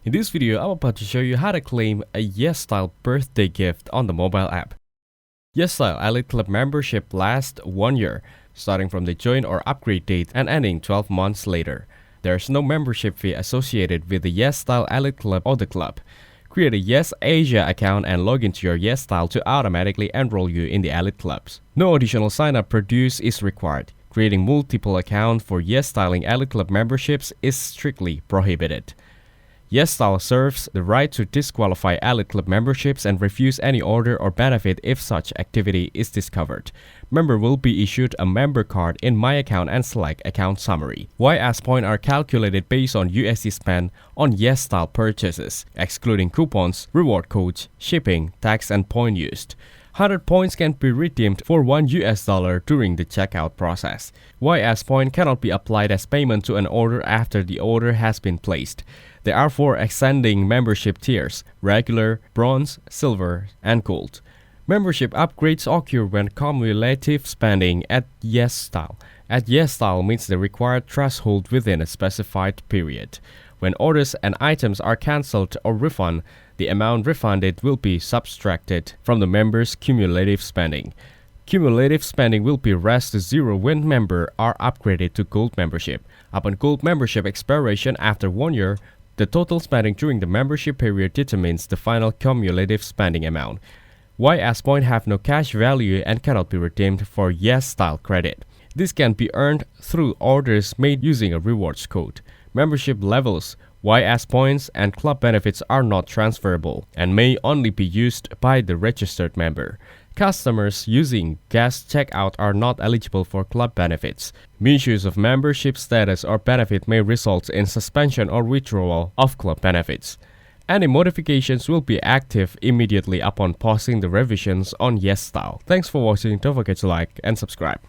In this video, I'm about to show you how to claim a YesStyle birthday gift on the mobile app. YesStyle Elite Club membership lasts 1 year, starting from the join or upgrade date and ending 12 months later. There's no membership fee associated with the YesStyle Elite Club or the club. Create a Yes Asia account and log into your YesStyle to automatically enroll you in the Elite Clubs. No additional sign-up produce is required. Creating multiple accounts for YesStyling Elite Club memberships is strictly prohibited. YesStyle serves the right to disqualify Elite Club memberships and refuse any order or benefit if such activity is discovered. Member will be issued a member card in My Account and select Account Summary. YS points are calculated based on USD spent on YesStyle purchases, excluding coupons, reward codes, shipping, tax, and point used. 100 points can be redeemed for $1 during the checkout process. YS point cannot be applied as payment to an order after the order has been placed. There are 4 ascending membership tiers: regular, bronze, silver, and gold. Membership upgrades occur when cumulative spending at YesStyle. At YesStyle meets the required threshold within a specified period. When orders and items are cancelled or refunded, the amount refunded will be subtracted from the member's cumulative spending. Cumulative spending will be raised to 0 when members are upgraded to gold membership. Upon gold membership expiration after 1 year, the total spending during the membership period determines the final cumulative spending amount. YS points have no cash value and cannot be redeemed for YesStyle credit. This can be earned through orders made using a rewards code. Membership levels, YS points, and club benefits are not transferable and may only be used by the registered member. Customers using guest checkout are not eligible for club benefits. Misuse of membership status or benefit may result in suspension or withdrawal of club benefits. Any modifications will be active immediately upon posting the revisions on YesStyle. Thanks for watching. Don't forget to like and subscribe.